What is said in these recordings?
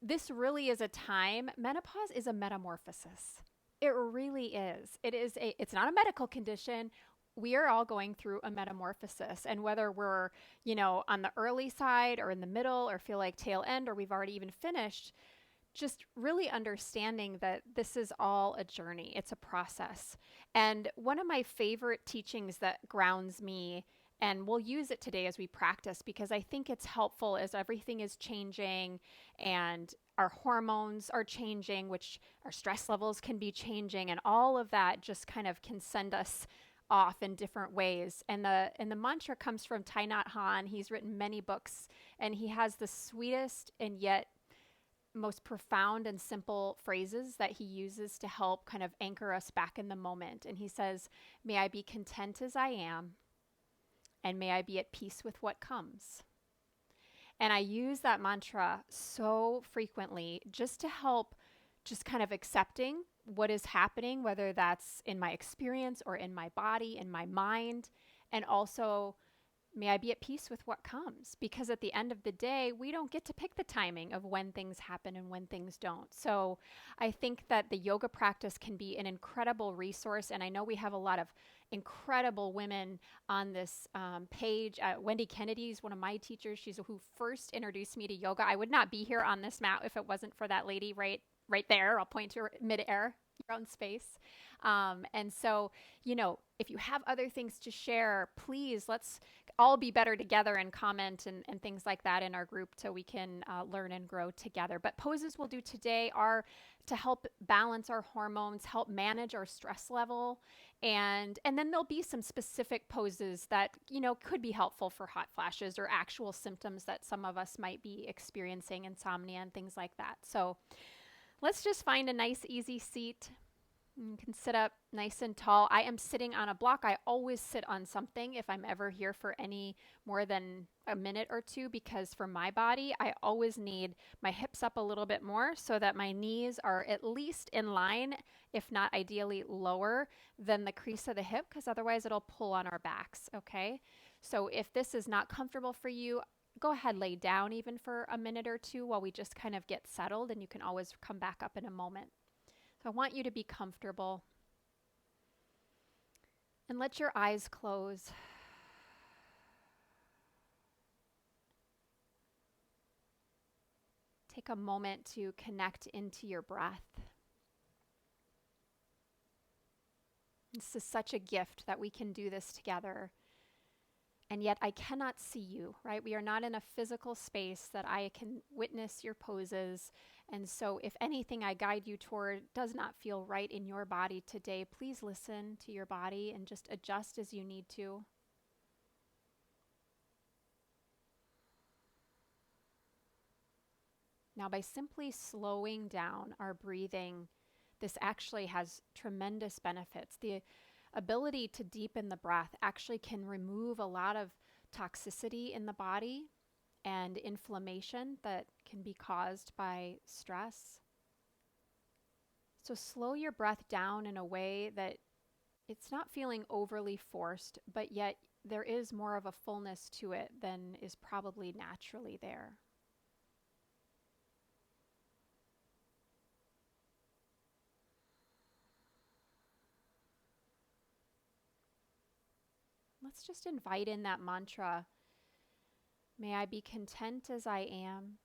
this really is a time, menopause is a metamorphosis. It really is. It's not a medical condition. We are all going through a metamorphosis. And whether we're, on the early side or in the middle or feel like tail end or we've already even finished, just really understanding that this is all a journey, it's a process. And one of my favorite teachings that grounds me, and we'll use it today as we practice because I think it's helpful as everything is changing and our hormones are changing, which our stress levels can be changing, and all of that just kind of can send us off in different ways. And the mantra comes from Thich Nhat Hanh. He's written many books, and he has the sweetest and yet most profound and simple phrases that he uses to help kind of anchor us back in the moment. And he says, "May I be content as I am, and may I be at peace with what comes." And I use that mantra so frequently just to help just kind of accepting what is happening, whether that's in my experience or in my body, in my mind, and also may I be at peace with what comes, because at the end of the day, we don't get to pick the timing of when things happen and when things don't. So I think that the yoga practice can be an incredible resource. And I know we have a lot of incredible women on this page. Wendy Kennedy is one of my teachers. She's who first introduced me to yoga. I would not be here on this mat if it wasn't for that lady right there. I'll point to her midair, your own space. And so, if you have other things to share, please let's all be better together and comment and things like that in our group so we can learn and grow together. But poses we'll do today are to help balance our hormones, help manage our stress level, and then there'll be some specific poses that could be helpful for hot flashes or actual symptoms that some of us might be experiencing, insomnia and things like that. So let's just find a nice, easy seat. You can sit up nice and tall. I am sitting on a block. I always sit on something if I'm ever here for any more than a minute or two, because for my body, I always need my hips up a little bit more so that my knees are at least in line, if not ideally lower than the crease of the hip, because otherwise it'll pull on our backs. Okay. So if this is not comfortable for you, go ahead, lay down even for a minute or two while we just kind of get settled, and you can always come back up in a moment. So I want you to be comfortable and let your eyes close. Take a moment to connect into your breath. This is such a gift that we can do this together. And yet I cannot see you, right? We are not in a physical space that I can witness your poses. And so if anything I guide you toward does not feel right in your body today, please listen to your body and just adjust as you need to. Now, by simply slowing down our breathing, this actually has tremendous benefits. The ability to deepen the breath actually can remove a lot of toxicity in the body and inflammation that can be caused by stress. So slow your breath down in a way that it's not feeling overly forced, but yet there is more of a fullness to it than is probably naturally there. Let's just invite in that mantra. May I be content as I am.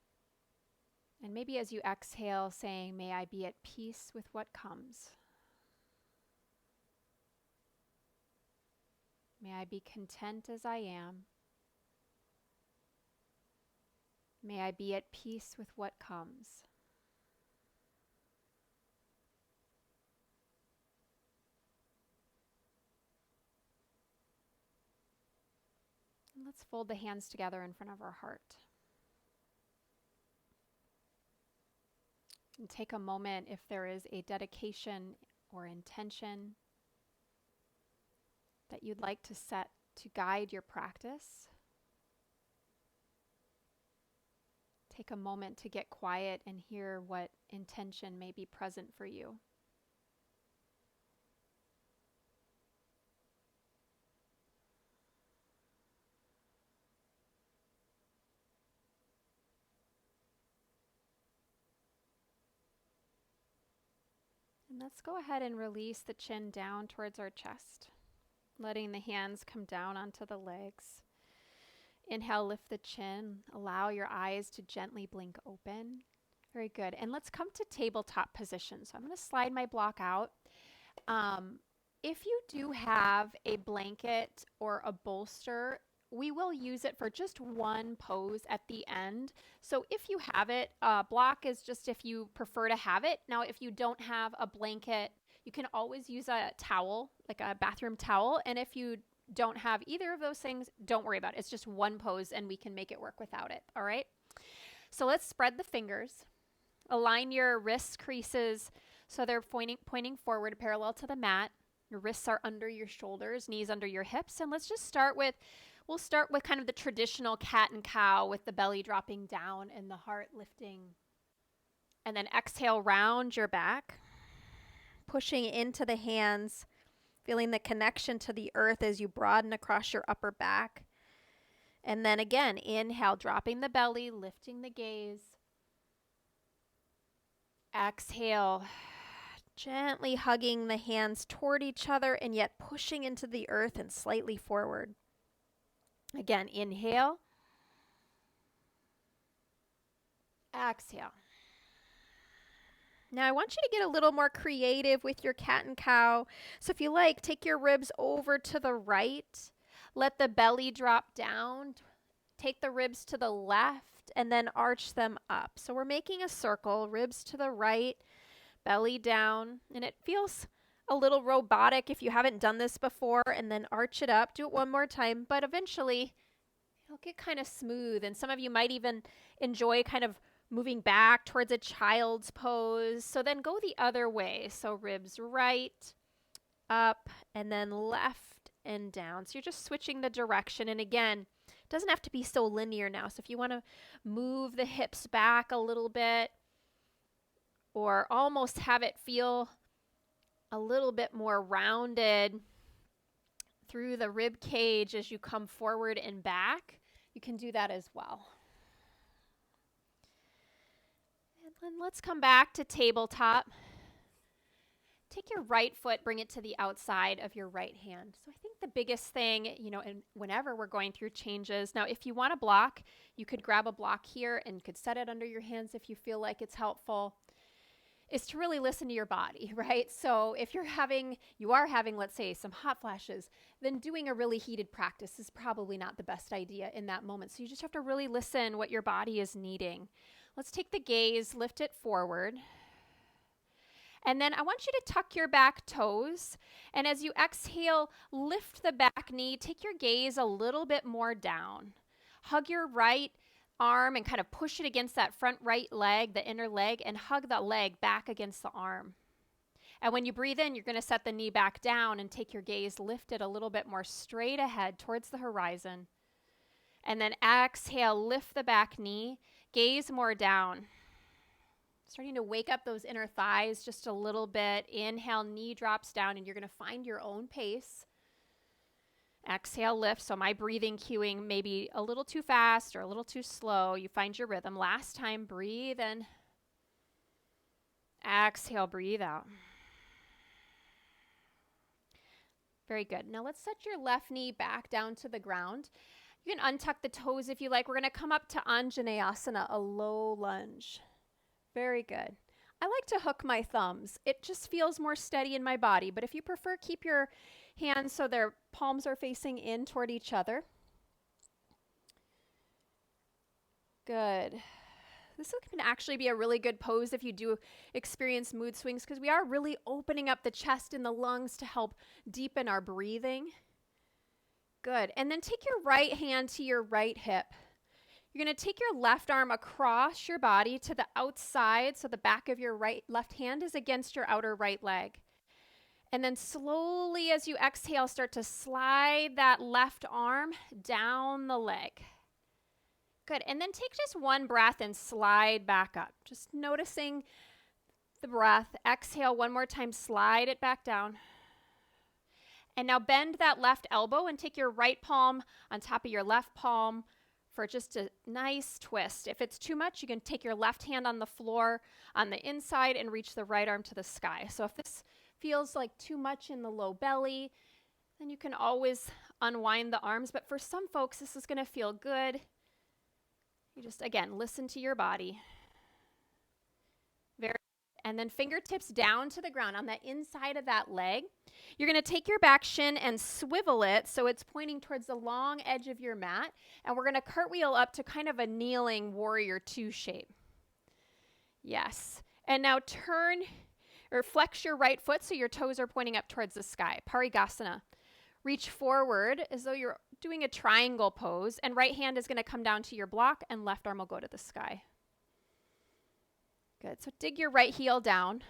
And maybe as you exhale, saying, may I be at peace with what comes. May I be content as I am. May I be at peace with what comes. And let's fold the hands together in front of our heart. And take a moment if there is a dedication or intention that you'd like to set to guide your practice. Take a moment to get quiet and hear what intention may be present for you. let's go ahead and release the chin down towards our chest, letting the hands come down onto the legs. Inhale, lift the chin. Allow your eyes to gently blink open. Very good. And let's come to tabletop position. So I'm going to slide my block out. If you do have a blanket or a bolster, we will use it for just one pose at the end. So if you have it, block is just if you prefer to have it. Now, if you don't have a blanket, you can always use a towel, like a bathroom towel. And if you don't have either of those things, don't worry about it. It's just one pose and we can make it work without it. All right. So let's spread the fingers. Align your wrist creases so they're pointing forward parallel to the mat. Your wrists are under your shoulders, knees under your hips. And let's just we'll start with kind of the traditional cat and cow with the belly dropping down and the heart lifting. And then exhale, round your back, pushing into the hands, feeling the connection to the earth as you broaden across your upper back. And then again, inhale, dropping the belly, lifting the gaze. Exhale, gently hugging the hands toward each other and yet pushing into the earth and slightly forward. Again, inhale. Exhale. Now I want you to get a little more creative with your cat and cow. So if you like, take your ribs over to the right. Let the belly drop down. Take the ribs to the left and then arch them up. So we're making a circle, ribs to the right, belly down. And it feels a little robotic if you haven't done this before, and then arch it up. Do it one more time, but eventually it'll get kind of smooth. And some of you might even enjoy kind of moving back towards a child's pose. So then go the other way. So ribs right, up, and then left and down. So you're just switching the direction. And again, it doesn't have to be so linear now. So if you want to move the hips back a little bit or almost have it feel a little bit more rounded through the rib cage as you come forward and back, you can do that as well. And then let's come back to tabletop. Take your right foot, bring it to the outside of your right hand. So I think the biggest thing, and whenever we're going through changes, now if you want to block, you could grab a block here and could set it under your hands if you feel like it's helpful, is to really listen to your body, right? So if you are having, let's say, some hot flashes, then doing a really heated practice is probably not the best idea in that moment. So you just have to really listen what your body is needing. Let's take the gaze, lift it forward. And then I want you to tuck your back toes. And as you exhale, lift the back knee. Take your gaze a little bit more down. Hug your right arm and kind of push it against that front right leg, the inner leg, and hug the leg back against the arm. And when you breathe in, you're going to set the knee back down and take your gaze lifted a little bit more straight ahead towards the horizon. And then exhale, lift the back knee, gaze more down. Starting to wake up those inner thighs just a little bit. Inhale, knee drops down, and you're going to find your own pace. Exhale, lift. So my breathing cueing may be a little too fast or a little too slow. You find your rhythm. Last time, breathe in. Exhale, breathe out. Very good. Now let's set your left knee back down to the ground. You can untuck the toes if you like. We're going to come up to Anjaneyasana, a low lunge. Very good. I like to hook my thumbs. It just feels more steady in my body. But if you prefer, keep your hands so their palms are facing in toward each other. Good. This can actually be a really good pose if you do experience mood swings, because we are really opening up the chest and the lungs to help deepen our breathing. Good. And then take your right hand to your right hip. You're going to take your left arm across your body to the outside, so the back of your left hand is against your outer right leg. And then slowly, as you exhale, start to slide that left arm down the leg. Good. And then take just one breath and slide back up. Just noticing the breath. Exhale one more time, slide it back down. And now bend that left elbow and take your right palm on top of your left palm. for just a nice twist. If it's too much, you can take your left hand on the floor on the inside and reach the right arm to the sky. So if this feels like too much in the low belly, then you can always unwind the arms. But for some folks, this is going to feel good. You just, again, listen to your body. And then fingertips down to the ground on the inside of that leg. You're going to take your back shin and swivel it so it's pointing towards the long edge of your mat. And we're going to cartwheel up to kind of a kneeling warrior two shape. Yes. And now turn or flex your right foot so your toes are pointing up towards the sky. Parigasana. Reach forward as though you're doing a triangle pose. And right hand is going to come down to your block and left arm will go to the sky. Good. So dig your right heel down.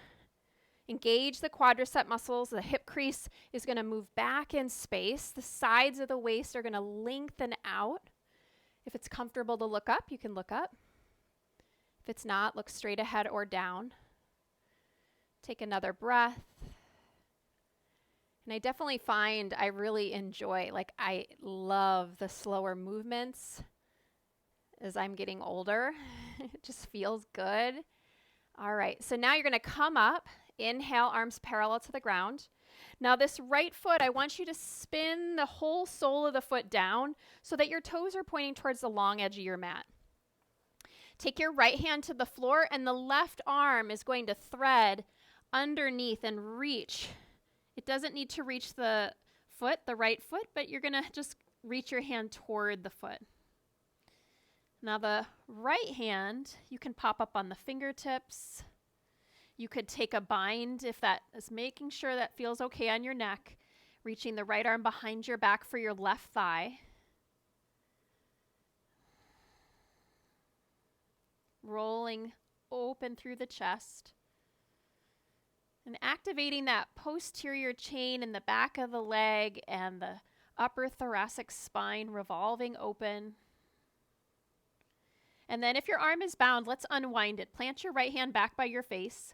Engage the quadricep muscles. The hip crease is going to move back in space. The sides of the waist are going to lengthen out. If it's comfortable to look up, you can look up. If it's not, look straight ahead or down. Take another breath. And I definitely find I really enjoy, I love the slower movements as I'm getting older. It just feels good. All right, so now you're going to come up, inhale, arms parallel to the ground. Now this right foot, I want you to spin the whole sole of the foot down so that your toes are pointing towards the long edge of your mat. Take your right hand to the floor and the left arm is going to thread underneath and reach. It doesn't need to reach the foot, the right foot, but you're going to just reach your hand toward the foot. Now the right hand, you can pop up on the fingertips. You could take a bind if that is making sure that feels okay on your neck. Reaching the right arm behind your back for your left thigh. Rolling open through the chest. And activating that posterior chain in the back of the leg and the upper thoracic spine revolving open. And then if your arm is bound, let's unwind it. Plant your right hand back by your face.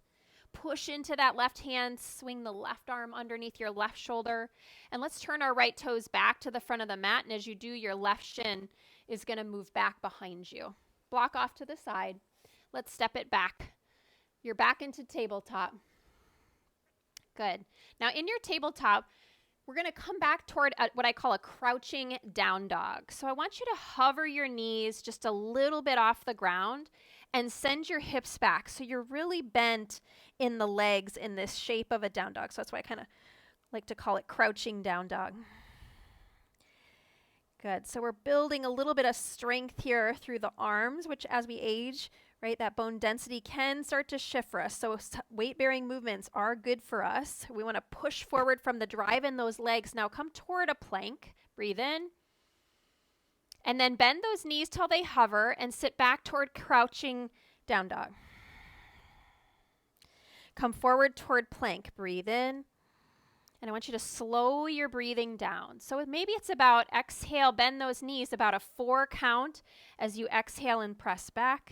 Push into that left hand, swing the left arm underneath your left shoulder. And let's turn our right toes back to the front of the mat. And as you do, your left shin is going to move back behind you. Block off to the side. Let's step it back. You're back into tabletop. Good. Now in your tabletop, we're going to come back toward what I call a crouching down dog. So I want you to hover your knees just a little bit off the ground and send your hips back. So you're really bent in the legs in this shape of a down dog. So that's why I kind of like to call it crouching down dog. Good. So we're building a little bit of strength here through the arms, which as we age, right, that bone density can start to shift for us. So weight-bearing movements are good for us. We want to push forward from the drive in those legs. Now come toward a plank. Breathe in. And then bend those knees till they hover and sit back toward crouching down dog. Come forward toward plank. Breathe in. And I want you to slow your breathing down. So maybe it's about exhale, bend those knees, about a 4 count as you exhale and press back.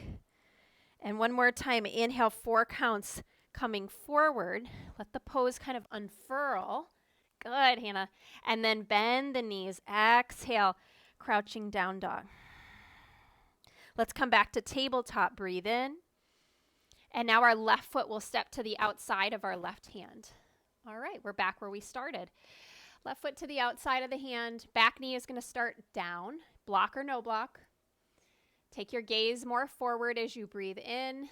And one more time, inhale, 4 counts coming forward. Let the pose kind of unfurl. Good, Hannah. And then bend the knees. Exhale, crouching down dog. Let's come back to tabletop. Breathe in. And now our left foot will step to the outside of our left hand. All right, we're back where we started. Left foot to the outside of the hand. Back knee is going to start down. Block or no block. Take your gaze more forward as you breathe in.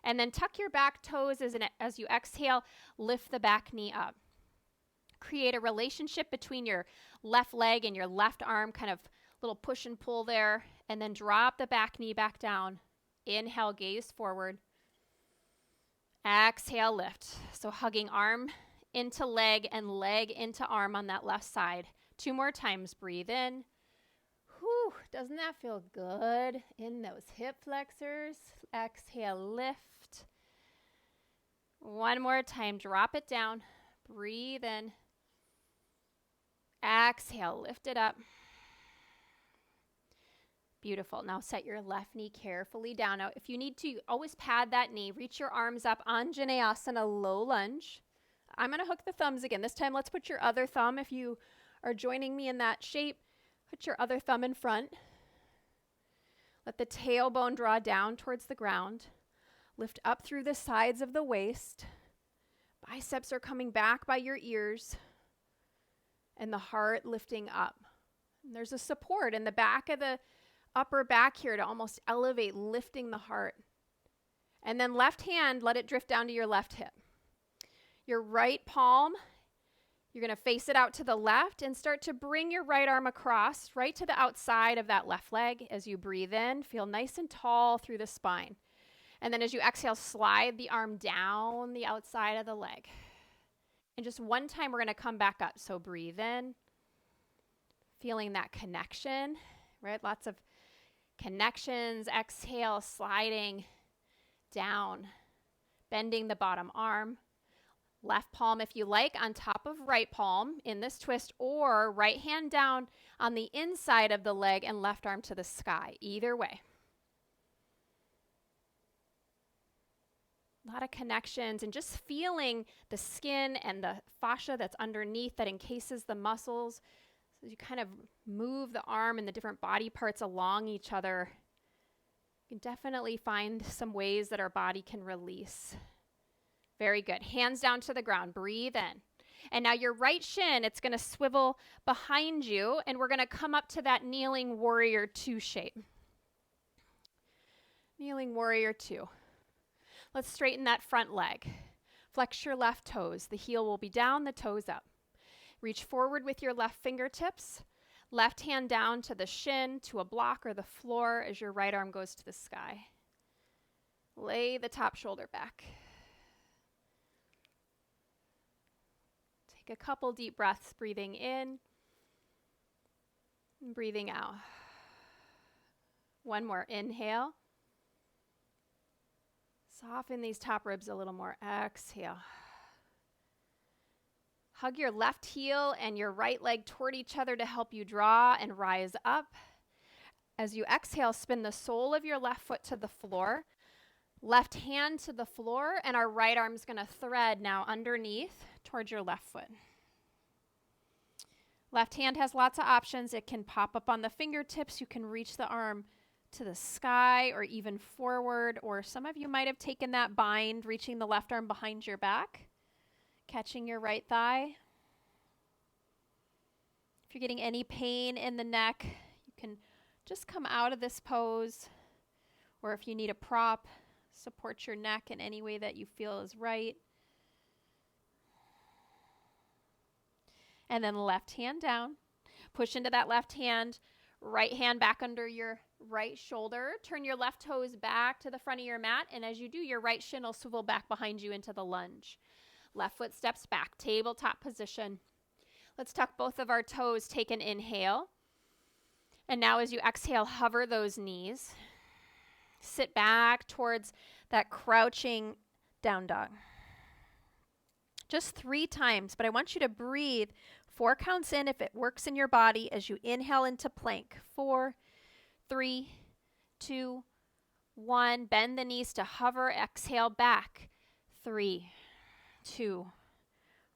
And then tuck your back toes as you exhale. Lift the back knee up. Create a relationship between your left leg and your left arm, kind of little push and pull there. And then drop the back knee back down. Inhale, gaze forward. Exhale, lift. So hugging arm into leg and leg into arm on that left side. 2 more times. Breathe in. Whew, doesn't that feel good in those hip flexors? Exhale, lift. 1 more time. Drop it down. Breathe in. Exhale, lift it up. Beautiful. Now set your left knee carefully down. Now, if you need to, always pad that knee. Reach your arms up. Anjaneyasana, low lunge. I'm going to hook the thumbs again. This time, let's put your other thumb. If you are joining me in that shape, put your other thumb in front. Let the tailbone draw down towards the ground. Lift up through the sides of the waist. Biceps are coming back by your ears. And the heart lifting up. And there's a support in the back of the upper back here to almost elevate, lifting the heart. And then left hand, let it drift down to your left hip. Your right palm, you're going to face it out to the left and start to bring your right arm across, right to the outside of that left leg as you breathe in. Feel nice and tall through the spine. And then as you exhale, slide the arm down the outside of the leg. And just one time, we're going to come back up. So breathe in, feeling that connection, right? Lots of connections. Exhale, sliding down, bending the bottom arm. Left palm, if you like, on top of right palm in this twist, or right hand down on the inside of the leg and left arm to the sky. Either way. A lot of connections and just feeling the skin and the fascia that's underneath that encases the muscles. So you kind of move the arm and the different body parts along each other. You can definitely find some ways that our body can release. Very good. Hands down to the ground. Breathe in. And now your right shin, it's going to swivel behind you, and we're going to come up to that kneeling warrior 2 shape. Kneeling warrior 2. Let's straighten that front leg. Flex your left toes. The heel will be down, the toes up. Reach forward with your left fingertips. Left hand down to the shin, to a block or the floor as your right arm goes to the sky. Lay the top shoulder back. Take a couple deep breaths, breathing in and breathing out. One more. Inhale. Soften these top ribs a little more. Exhale. Hug your left heel and your right leg toward each other to help you draw and rise up. As you exhale, spin the sole of your left foot to the floor. Left hand to the floor, and our right arm's going to thread now underneath towards your left foot. Left hand has lots of options. It can pop up on the fingertips. You can reach the arm to the sky or even forward, or some of you might have taken that bind, reaching the left arm behind your back, catching your right thigh. If you're getting any pain in the neck, you can just come out of this pose, or if you need a prop, support your neck in any way that you feel is right. And then left hand down, push into that left hand, right hand back under your right shoulder. Turn your left toes back to the front of your mat. And as you do, your right shin will swivel back behind you into the lunge. Left foot steps back, tabletop position. Let's tuck both of our toes. Take an inhale. And now as you exhale, hover those knees. Sit back towards that crouching down dog. Just 3 times, but I want you to breathe 4 counts in if it works in your body as you inhale into plank. 4, 3, 2, 1. Bend the knees to hover. Exhale back. 3, 2,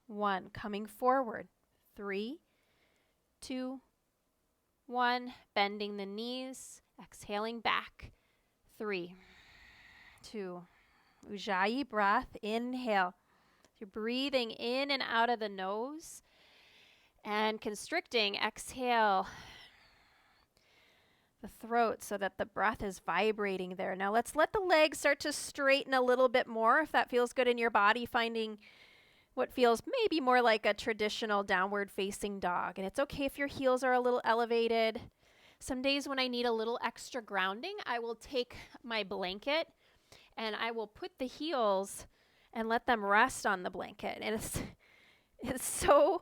1. Coming forward. 3, 2, 1. Bending the knees. Exhaling back. 3, 2. Ujjayi breath. Inhale. You're breathing in and out of the nose. And constricting, exhale the throat so that the breath is vibrating there. Now let's let the legs start to straighten a little bit more if that feels good in your body, finding what feels maybe more like a traditional downward facing dog. And it's okay if your heels are a little elevated. Some days when I need a little extra grounding, I will take my blanket and I will put the heels and let them rest on the blanket. And it's so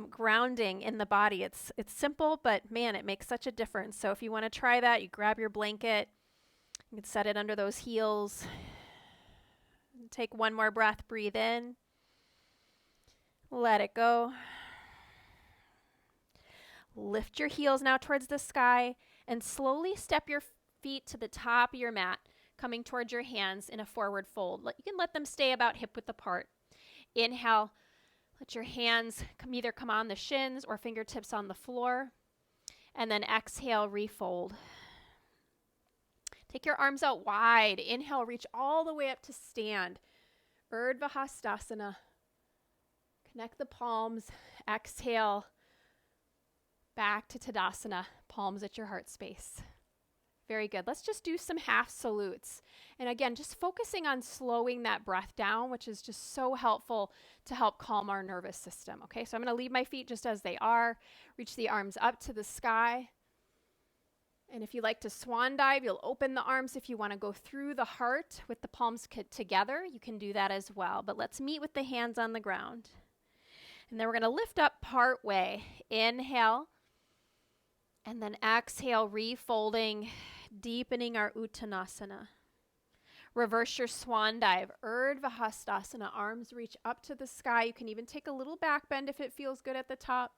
grounding in the body. It's simple, but man, it makes such a difference. So if you want to try that, you grab your blanket, you can set it under those heels. Take one more breath, breathe in. Let it go. Lift your heels now towards the sky and slowly step your feet to the top of your mat, coming towards your hands in a forward fold. You can let them stay about hip width apart. Inhale, let your hands either come on the shins or fingertips on the floor. And then exhale, refold. Take your arms out wide. Inhale, reach all the way up to stand. Urdhva Hastasana. Connect the palms. Exhale, back to Tadasana, palms at your heart space. Very good. Let's just do some half salutes. And again, just focusing on slowing that breath down, which is just so helpful to help calm our nervous system. Okay, so I'm going to leave my feet just as they are. Reach the arms up to the sky. And if you like to swan dive, you'll open the arms. If you want to go through the heart with the palms together, you can do that as well. But let's meet with the hands on the ground. And then we're going to lift up part way. Inhale. And then exhale, refolding, deepening our Uttanasana. Reverse your swan dive. Urdhva Hastasana. Arms reach up to the sky. You can even take a little back bend if it feels good at the top.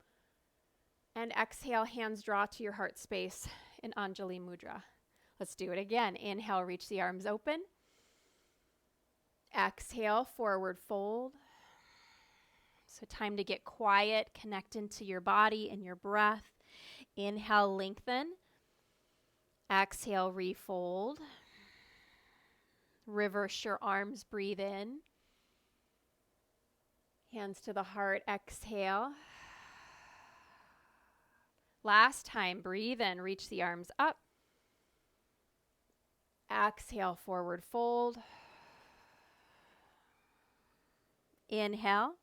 And exhale, hands draw to your heart space in Anjali Mudra. Let's do it again. Inhale, reach the arms open. Exhale, forward fold. So time to get quiet, connect into your body and your breath. Inhale, lengthen. Exhale, refold. Reverse your arms, breathe in. Hands to the heart, exhale. Last time, breathe in, reach the arms up. Exhale, forward fold. Inhale.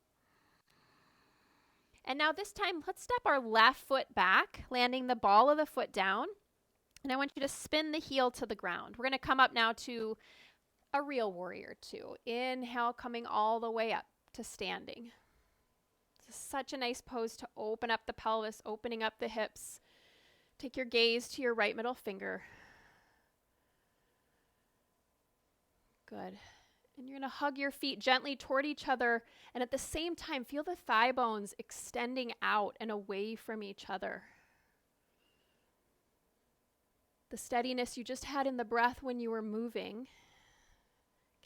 And now this time, let's step our left foot back, landing the ball of the foot down. And I want you to spin the heel to the ground. We're going to come up now to a real warrior two. Inhale, coming all the way up to standing. This is such a nice pose to open up the pelvis, opening up the hips. Take your gaze to your right middle finger. Good. And you're going to hug your feet gently toward each other. And at the same time, feel the thigh bones extending out and away from each other. The steadiness you just had in the breath when you were moving.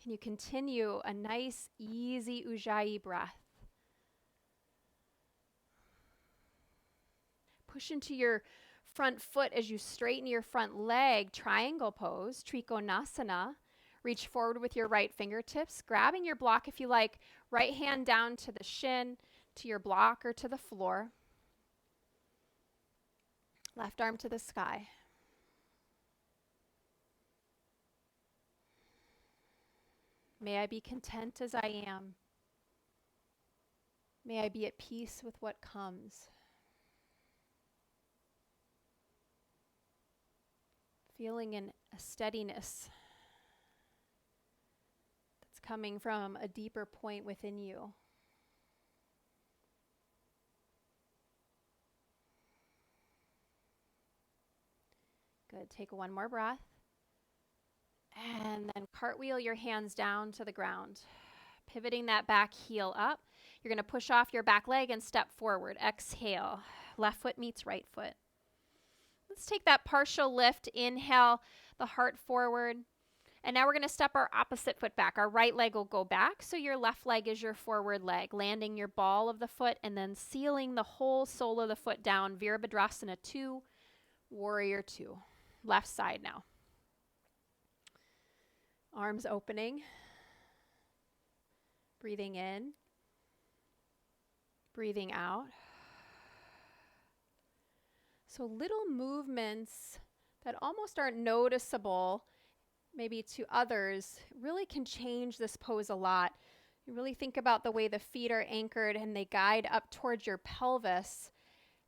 Can you continue a nice, easy Ujjayi breath? Push into your front foot as you straighten your front leg, triangle pose, Trikonasana. Reach forward with your right fingertips, grabbing your block if you like, right hand down to the shin, to your block or to the floor. Left arm to the sky. May I be content as I am. May I be at peace with what comes. Feeling a steadiness that's coming from a deeper point within you. Good. Take one more breath. And then cartwheel your hands down to the ground. Pivoting that back heel up. You're going to push off your back leg and step forward. Exhale. Left foot meets right foot. Let's take that partial lift. Inhale, the heart forward. And now we're going to step our opposite foot back. Our right leg will go back, so your left leg is your forward leg, landing your ball of the foot and then sealing the whole sole of the foot down. Virabhadrasana 2, Warrior 2. Left side now. Arms opening. Breathing in. Breathing out. So little movements that almost aren't noticeable, maybe to others, really can change this pose a lot. You really think about the way the feet are anchored and they guide up towards your pelvis.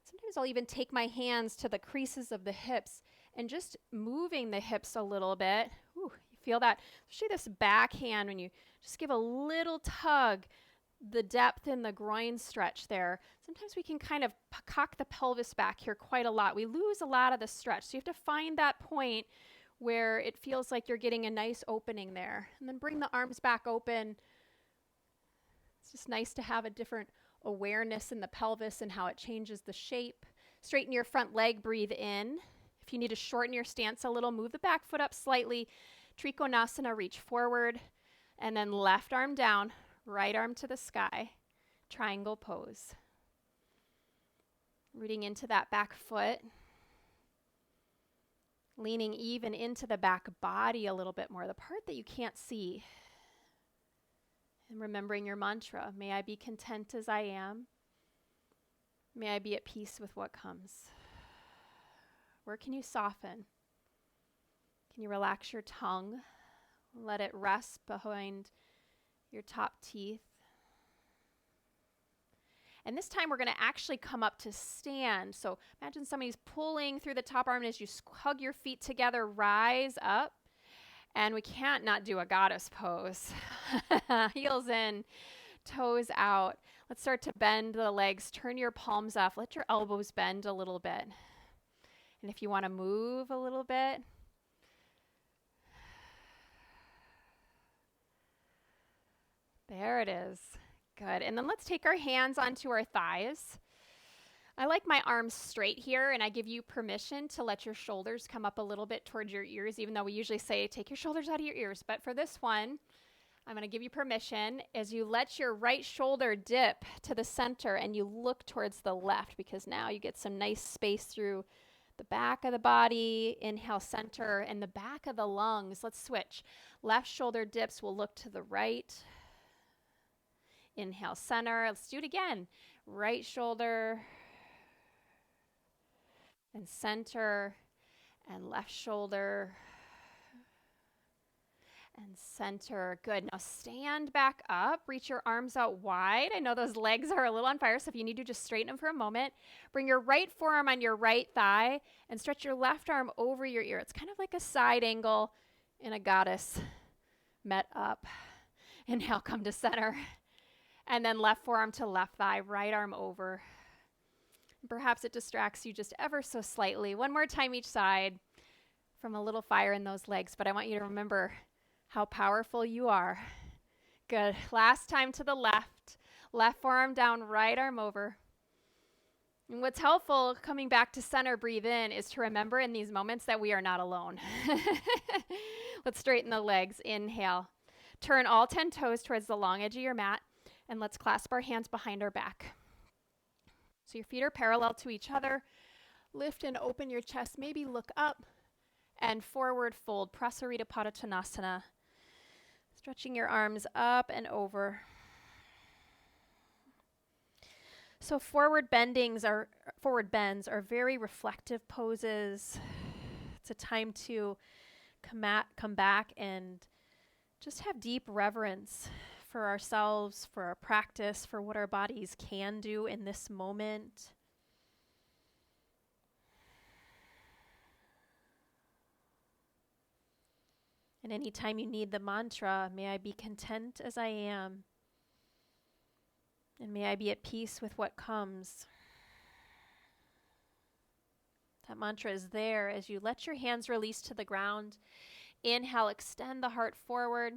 Sometimes I'll even take my hands to the creases of the hips and just moving the hips a little bit. Ooh, you feel that? Especially this backhand when you just give a little tug, the depth in the groin stretch there. Sometimes we can kind of cock the pelvis back here quite a lot. We lose a lot of the stretch. So you have to find that point where it feels like you're getting a nice opening there. And then bring the arms back open. It's just nice to have a different awareness in the pelvis and how it changes the shape. Straighten your front leg, breathe in. If you need to shorten your stance a little, move the back foot up slightly. Trikonasana, reach forward. And then left arm down, right arm to the sky. Triangle pose. Rooting into that back foot. Leaning even into the back body a little bit more, the part that you can't see. And remembering your mantra, may I be content as I am. May I be at peace with what comes. Where can you soften? Can you relax your tongue? Let it rest behind your top teeth. And this time we're going to actually come up to stand. So imagine somebody's pulling through the top arm, and as you hug your feet together, rise up. And we can't not do a goddess pose. Heels in, toes out. Let's start to bend the legs. Turn your palms off. Let your elbows bend a little bit. And if you want to move a little bit, there it is. Good. And then let's take our hands onto our thighs. I like my arms straight here, and I give you permission to let your shoulders come up a little bit towards your ears, even though we usually say take your shoulders out of your ears. But for this one, I'm going to give you permission as you let your right shoulder dip to the center and you look towards the left, because now you get some nice space through the back of the body. Inhale, center, and the back of the lungs. Let's switch. Left shoulder dips. We'll look to the right. Inhale, center. Let's do it again. Right shoulder and center, and left shoulder and center. Good. Now stand back up. Reach your arms out wide. I know those legs are a little on fire, so if you need to, just straighten them for a moment. Bring your right forearm on your right thigh and stretch your left arm over your ear. It's kind of like a side angle in a goddess met up. Inhale, come to center. And then left forearm to left thigh, right arm over. Perhaps it distracts you just ever so slightly. One more time each side from a little fire in those legs. But I want you to remember how powerful you are. Good. Last time to the left. Left forearm down, right arm over. And what's helpful coming back to center, breathe in, is to remember in these moments that we are not alone. Let's straighten the legs. Inhale. Turn all 10 toes towards the long edge of your mat. And let's clasp our hands behind our back. So your feet are parallel to each other. Lift and open your chest. Maybe look up and forward fold. Prasarita Padottanasana. Stretching your arms up and over. So forward bends are very reflective poses. It's a time to come back and just have deep reverence for ourselves, for our practice, for what our bodies can do in this moment. And anytime you need the mantra, may I be content as I am, and may I be at peace with what comes. That mantra is there as you let your hands release to the ground. Inhale, extend the heart forward.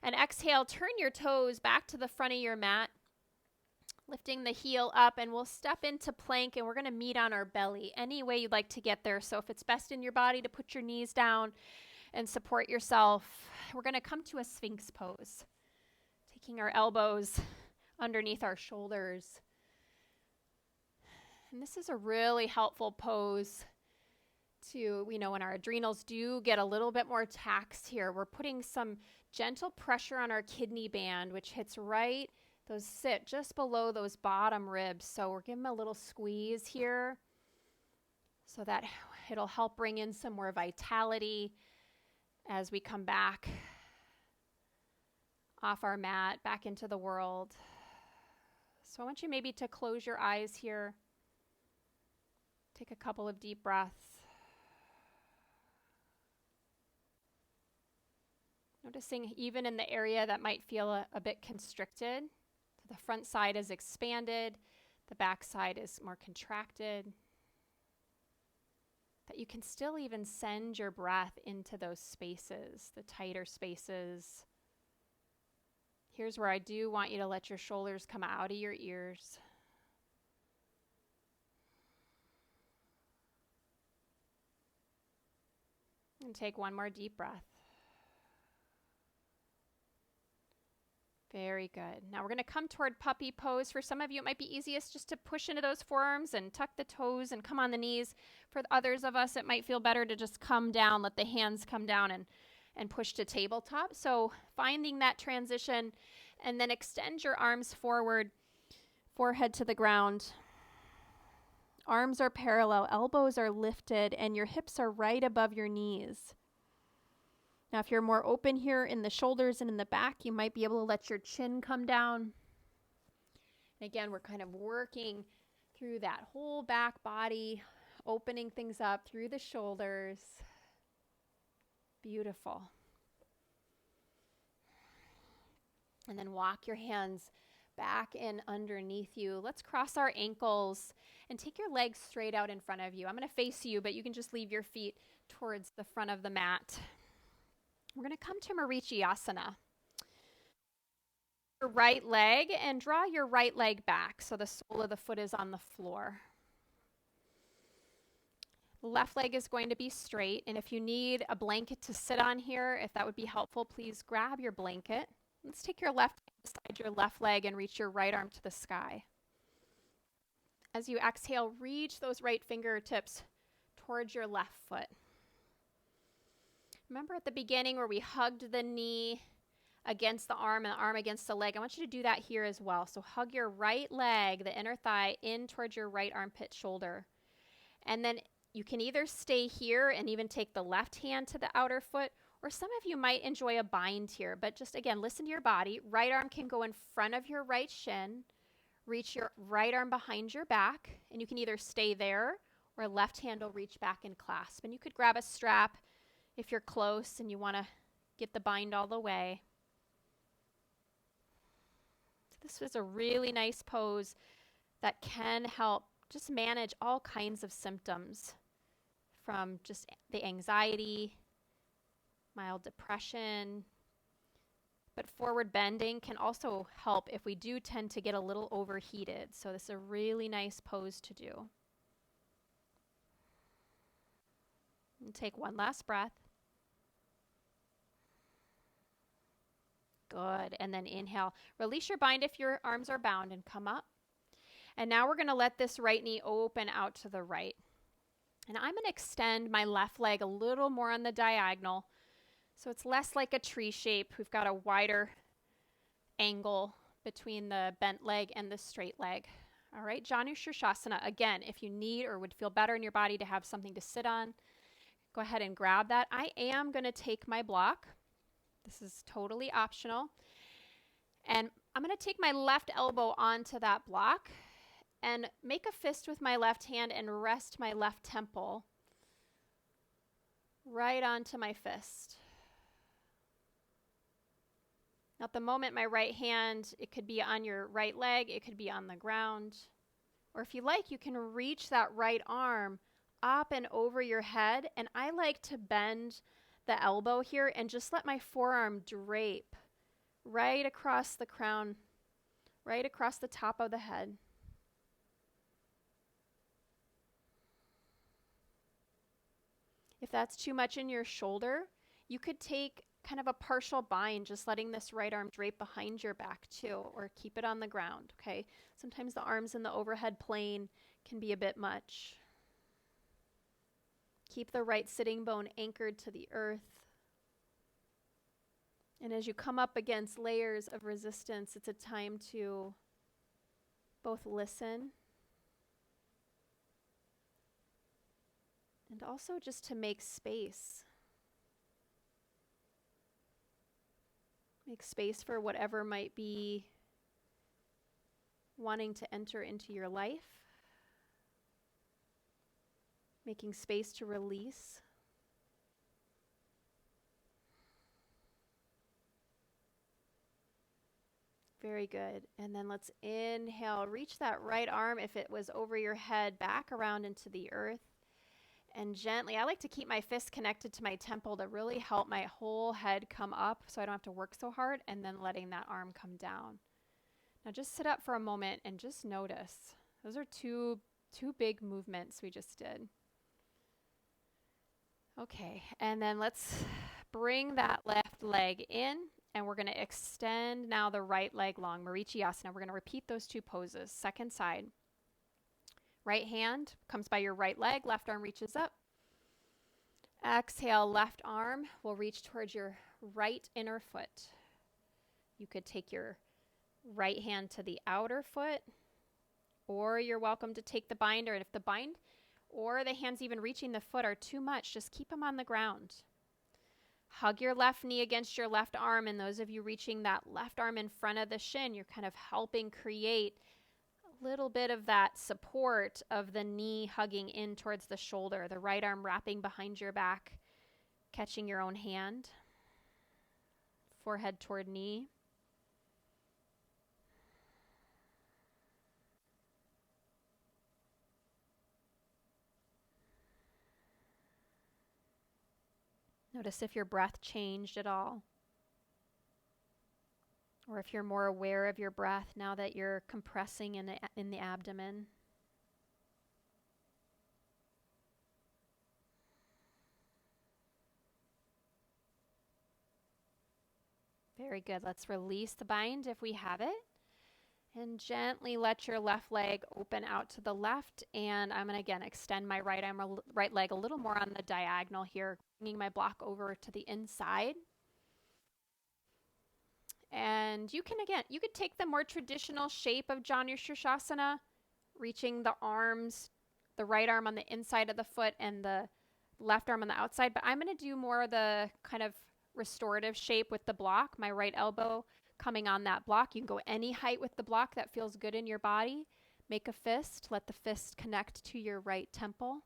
And exhale, turn your toes back to the front of your mat, lifting the heel up, and we'll step into plank, and we're going to meet on our belly any way you'd like to get there. So if it's best in your body to put your knees down and support yourself, we're going to come to a Sphinx pose, taking our elbows underneath our shoulders. And this is a really helpful pose to, when our adrenals do get a little bit more taxed here. We're putting some gentle pressure on our kidney band, which hits right, those sit just below those bottom ribs. So we're giving them a little squeeze here so that it'll help bring in some more vitality as we come back off our mat, back into the world. So I want you maybe to close your eyes here. Take a couple of deep breaths. Noticing even in the area that might feel a bit constricted, the front side is expanded, the back side is more contracted, that you can still even send your breath into those spaces, the tighter spaces. Here's where I do want you to let your shoulders come out of your ears. And take one more deep breath. Very good. Now we're going to come toward puppy pose. For some of you, it might be easiest just to push into those forearms and tuck the toes and come on the knees. For others of us, it might feel better to just come down, let the hands come down and push to tabletop. So finding that transition, and then extend your arms forward, forehead to the ground. Arms are parallel, elbows are lifted, and your hips are right above your knees. Now, if you're more open here in the shoulders and in the back, you might be able to let your chin come down. And again, we're kind of working through that whole back body, opening things up through the shoulders. Beautiful. And then walk your hands back in underneath you. Let's cross our ankles and take your legs straight out in front of you. I'm going to face you, but you can just leave your feet towards the front of the mat. We're going to come to Marichiyasana. Your right leg, and draw your right leg back so the sole of the foot is on the floor. Left leg is going to be straight, and if you need a blanket to sit on here, if that would be helpful, please grab your blanket. Let's take your left hand beside your left leg and reach your right arm to the sky. As you exhale, reach those right fingertips towards your left foot. Remember at the beginning where we hugged the knee against the arm and the arm against the leg? I want you to do that here as well. So hug your right leg, the inner thigh, in towards your right armpit shoulder. And then you can either stay here and even take the left hand to the outer foot, or some of you might enjoy a bind here. But just again, listen to your body. Right arm can go in front of your right shin. Reach your right arm behind your back, and you can either stay there or left hand will reach back and clasp. And you could grab a strap if you're close and you want to get the bind all the way. This was a really nice pose that can help just manage all kinds of symptoms, from just the anxiety, mild depression. But forward bending can also help if we do tend to get a little overheated. So this is a really nice pose to do. And take one last breath. Good. And then inhale. Release your bind if your arms are bound and come up. And now we're going to let this right knee open out to the right. And I'm going to extend my left leg a little more on the diagonal, so it's less like a tree shape. We've got a wider angle between the bent leg and the straight leg. All right, Janu Shirshasana. Again, if you need or would feel better in your body to have something to sit on, go ahead and grab that. I am going to take my block. This is totally optional. And I'm going to take my left elbow onto that block and make a fist with my left hand and rest my left temple right onto my fist. Now, at the moment, my right hand, it could be on your right leg, it could be on the ground. Or if you like, you can reach that right arm up and over your head. And I like to bend the elbow here and just let my forearm drape right across the crown, right across the top of the head. If that's too much in your shoulder, you could take kind of a partial bind, just letting this right arm drape behind your back too, or keep it on the ground, okay? Sometimes the arms in the overhead plane can be a bit much. Keep the right sitting bone anchored to the earth. And as you come up against layers of resistance, it's a time to both listen and also just to make space. Make space for whatever might be wanting to enter into your life. Making space to release. Very good. And then let's inhale. Reach that right arm, if it was over your head, back around into the earth. And gently, I like to keep my fist connected to my temple to really help my whole head come up so I don't have to work so hard, and then letting that arm come down. Now just sit up for a moment and just notice. Those are two big movements we just did. Okay, and then let's bring that left leg in And we're going to extend now the right leg long, Marichiyasana. We're going to repeat those two poses. Second side. Right hand comes by your right leg, left arm reaches up. Exhale, left arm will reach towards your right inner foot. You could take your right hand to the outer foot, or you're welcome to take the binder. And if the bind or the hands even reaching the foot are too much, just keep them on the ground. Hug your left knee against your left arm, and those of you reaching that left arm in front of the shin, you're kind of helping create a little bit of that support of the knee hugging in towards the shoulder, the right arm wrapping behind your back, catching your own hand, forehead toward knee. Notice if your breath changed at all, or if you're more aware of your breath now that you're compressing in the abdomen. Very good. Let's release the bind if we have it. And gently let your left leg open out to the left. And I'm going to, again, extend my right leg a little more on the diagonal here, bringing my block over to the inside. And you can, again, you could take the more traditional shape of Janu Shirshasana, reaching the arms, the right arm on the inside of the foot and the left arm on the outside. But I'm going to do more of the kind of restorative shape with the block, my right elbow coming on that block. You can go any height with the block that feels good in your body. Make a fist. Let the fist connect to your right temple.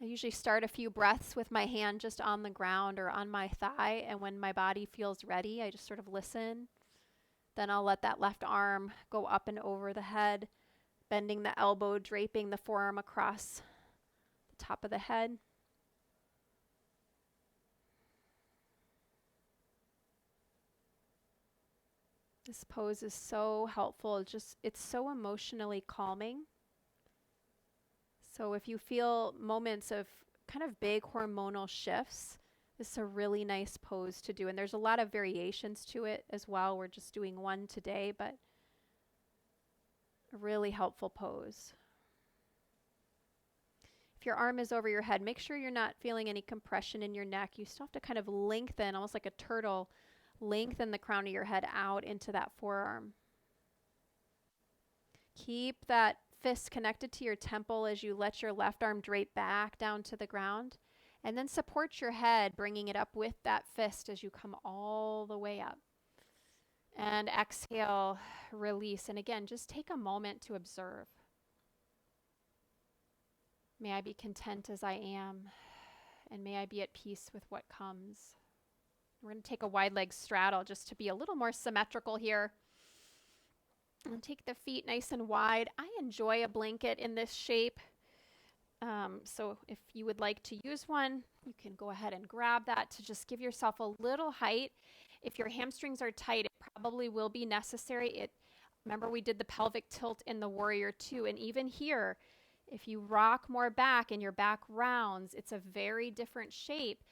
I usually start a few breaths with my hand just on the ground or on my thigh, and when my body feels ready, I just sort of listen. Then I'll let that left arm go up and over the head, bending the elbow, draping the forearm across the top of the head. This pose is so helpful. It's so emotionally calming. So if you feel moments of kind of big hormonal shifts, this is a really nice pose to do. And there's a lot of variations to it as well. We're just doing one today, but a really helpful pose. If your arm is over your head, make sure you're not feeling any compression in your neck. You still have to kind of lengthen, almost like a turtle, lengthen the crown of your head out into that forearm. Keep that fist connected to your temple as you let your left arm drape back down to the ground. And then support your head, bringing it up with that fist as you come all the way up. And exhale, release. And again, just take a moment to observe. May I be content as I am, and may I be at peace with what comes. We're going to take a wide leg straddle just to be a little more symmetrical here. And take the feet nice and wide. I enjoy a blanket in this shape. So if you would like to use one, you can go ahead and grab that to just give yourself a little height. If your hamstrings are tight, it probably will be necessary. Remember, we did the pelvic tilt in the Warrior II, and even here, if you rock more back and your back rounds, it's a very different shape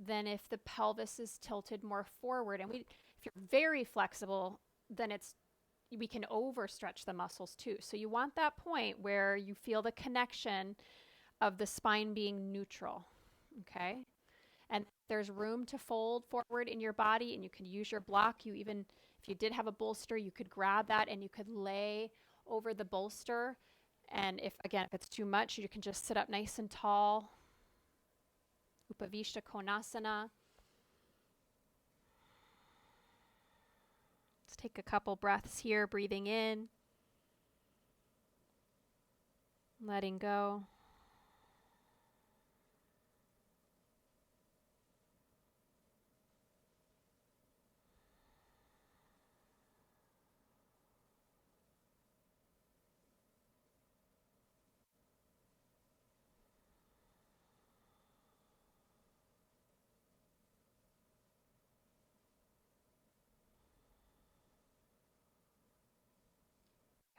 than if the pelvis is tilted more forward. And if you're very flexible, then we can overstretch the muscles too. So you want that point where you feel the connection of the spine being neutral, okay? And there's room to fold forward in your body, and you can use your block. If you did have a bolster, you could grab that and you could lay over the bolster. And if it's too much, you can just sit up nice and tall. Upavishta Konasana. Let's take a couple breaths here, breathing in, letting go.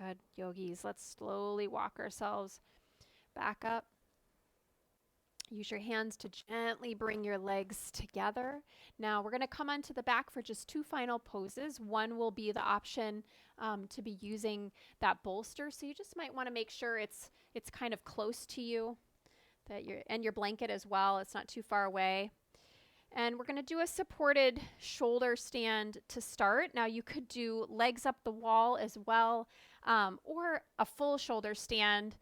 Good, yogis. Let's slowly walk ourselves back up Use your hands to gently bring your legs together. Now we're going to come onto the back for just two final poses. One will be the option to be using that bolster. So you just might want to make sure it's kind of close to you, that your blanket as well. It's not too far away. And we're going to do a supported shoulder stand to start. Now you could do legs up the wall as well, or a full shoulder stand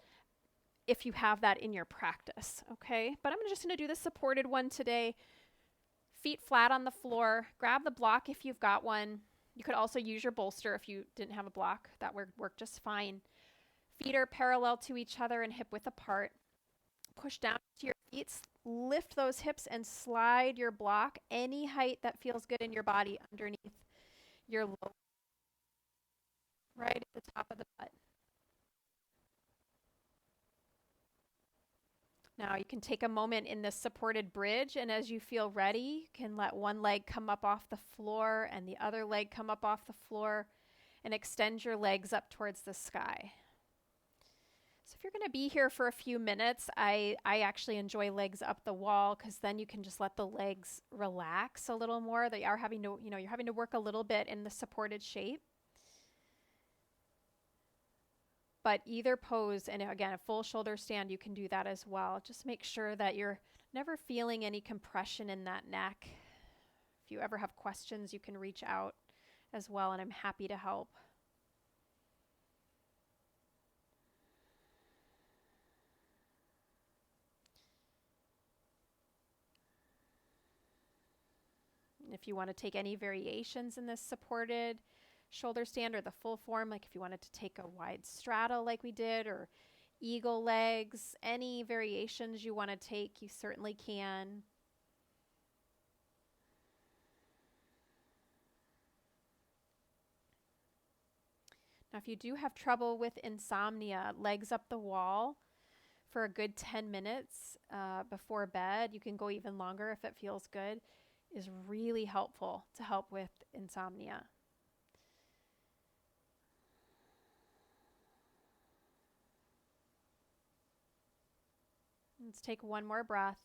if you have that in your practice, okay? But I'm just going to do the supported one today. Feet flat on the floor. Grab the block if you've got one. You could also use your bolster if you didn't have a block. That would work just fine. Feet are parallel to each other and hip width apart. Push down to your feet. Lift those hips and slide your block any height that feels good in your body underneath your low, right at the top of the butt. Now you can take a moment in this supported bridge, and as you feel ready, you can let one leg come up off the floor and the other leg come up off the floor, and extend your legs up towards the sky. So if you're going to be here for a few minutes, I actually enjoy legs up the wall, because then you can just let the legs relax a little more. They are having to, you're having to work a little bit in the supported shape. But either pose, and again, a full shoulder stand, you can do that as well. Just make sure that you're never feeling any compression in that neck. If you ever have questions, you can reach out as well, and I'm happy to help. And if you want to take any variations in this supported shoulder stand or the full form, like if you wanted to take a wide straddle like we did, or eagle legs, any variations you want to take, you certainly can. Now, if you do have trouble with insomnia, legs up the wall for a good 10 minutes before bed, you can go even longer if it feels good, is really helpful to help with insomnia. Let's take one more breath.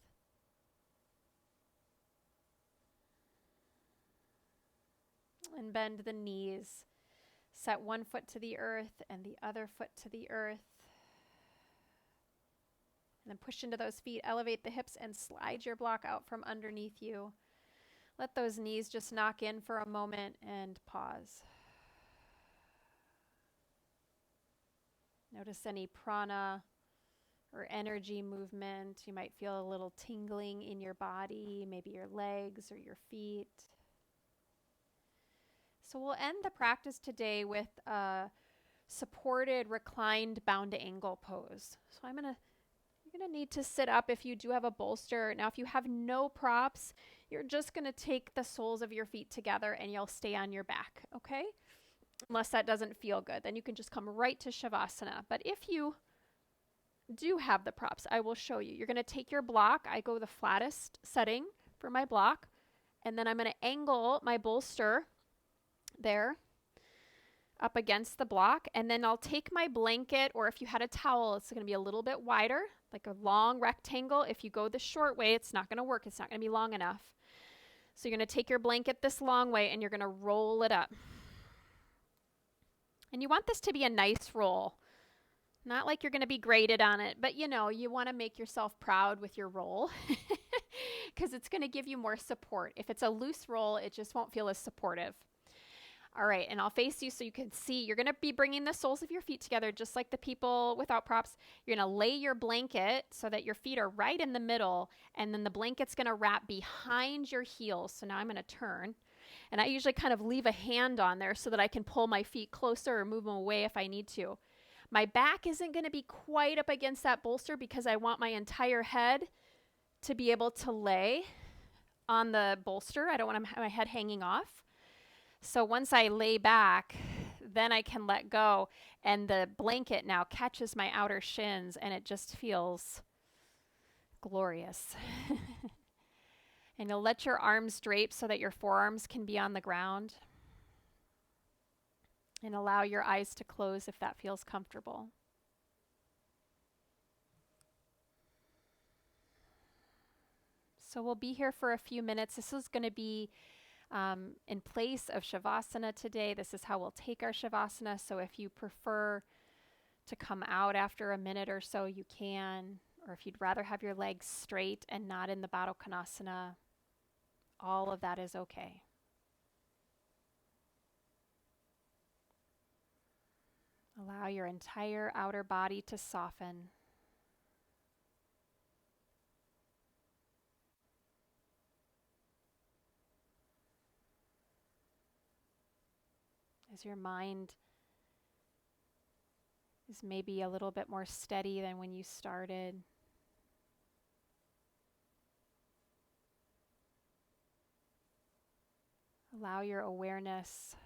And bend the knees. Set one foot to the earth and the other foot to the earth. And then push into those feet, elevate the hips, and slide your block out from underneath you. Let those knees just knock in for a moment and pause. Notice any prana or energy movement. You might feel a little tingling in your body, maybe your legs or your feet. So we'll end the practice today with a supported reclined bound angle pose. So you're going to need to sit up if you do have a bolster. Now, if you have no props, you're just going to take the soles of your feet together and you'll stay on your back, okay? Unless that doesn't feel good, then you can just come right to Shavasana. But if you do have the props, I will show you. You're going to take your block. I go the flattest setting for my block, and then I'm going to angle my bolster there up against the block, and then I'll take my blanket, or if you had a towel, it's going to be a little bit wider, like a long rectangle. If you go the short way, it's not going to work. It's not going to be long enough. So you're going to take your blanket this long way, and you're going to roll it up. And you want this to be a nice roll. Not like you're going to be graded on it, but you want to make yourself proud with your roll because it's going to give you more support. If it's a loose roll, it just won't feel as supportive. All right, and I'll face you so you can see. You're going to be bringing the soles of your feet together just like the people without props. You're going to lay your blanket so that your feet are right in the middle, and then the blanket's going to wrap behind your heels. So now I'm going to turn, and I usually kind of leave a hand on there so that I can pull my feet closer or move them away if I need to. My back isn't going to be quite up against that bolster because I want my entire head to be able to lay on the bolster. I don't want my head hanging off. So once I lay back, then I can let go, and the blanket now catches my outer shins, and it just feels glorious. And you'll let your arms drape so that your forearms can be on the ground, and allow your eyes to close if that feels comfortable. So we'll be here for a few minutes. This is going to be in place of Shavasana today. This is how we'll take our Shavasana. So if you prefer to come out after a minute or so, you can. Or if you'd rather have your legs straight and not in the Baddha Konasana, all of that is okay. Allow your entire outer body to soften. As your mind is maybe a little bit more steady than when you started. Allow your awareness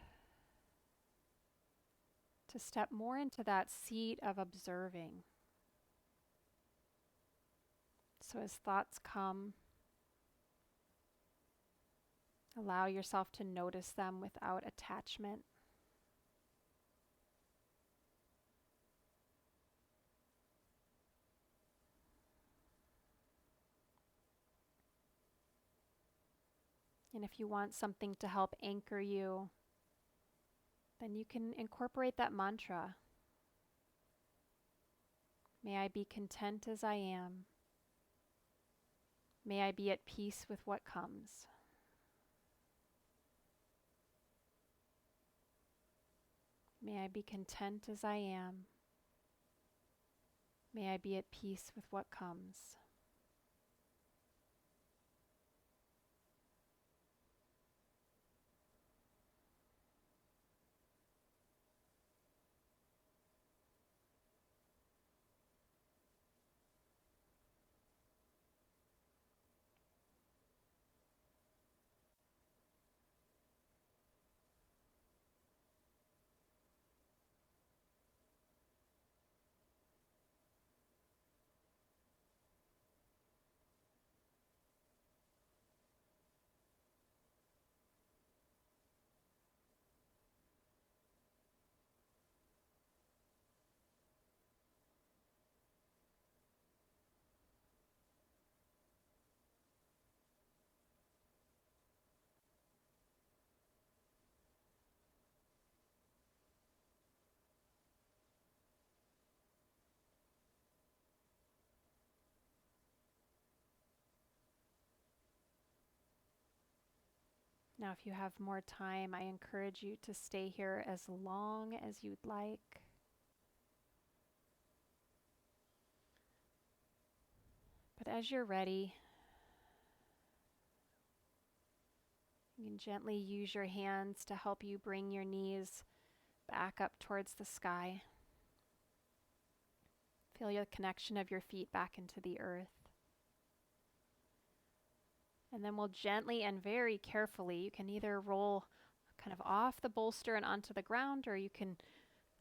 to step more into that seat of observing. So as thoughts come, allow yourself to notice them without attachment. And if you want something to help anchor you, then you can incorporate that mantra. May I be content as I am. May I be at peace with what comes. May I be content as I am. May I be at peace with what comes. Now, if you have more time, I encourage you to stay here as long as you'd like. But as you're ready, you can gently use your hands to help you bring your knees back up towards the sky. Feel the connection of your feet back into the earth. And then we'll gently and very carefully, you can either roll kind of off the bolster and onto the ground, or you can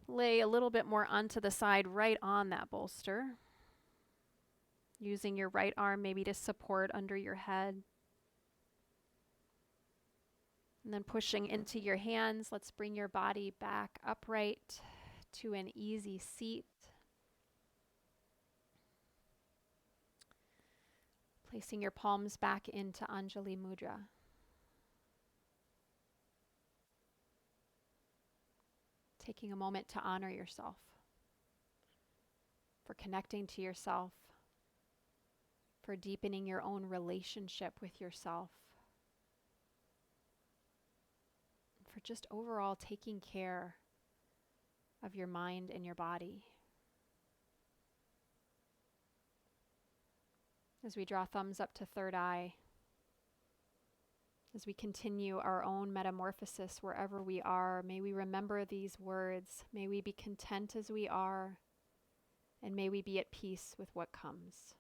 lay a little bit more onto the side right on that bolster, using your right arm maybe to support under your head. And then pushing into your hands, let's bring your body back upright to an easy seat. Placing your palms back into Anjali Mudra. Taking a moment to honor yourself, for connecting to yourself, for deepening your own relationship with yourself, for just overall taking care of your mind and your body. As we draw thumbs up to third eye, as we continue our own metamorphosis wherever we are, may we remember these words. May we be content as we are, and may we be at peace with what comes.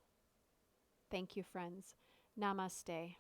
Thank you, friends. Namaste.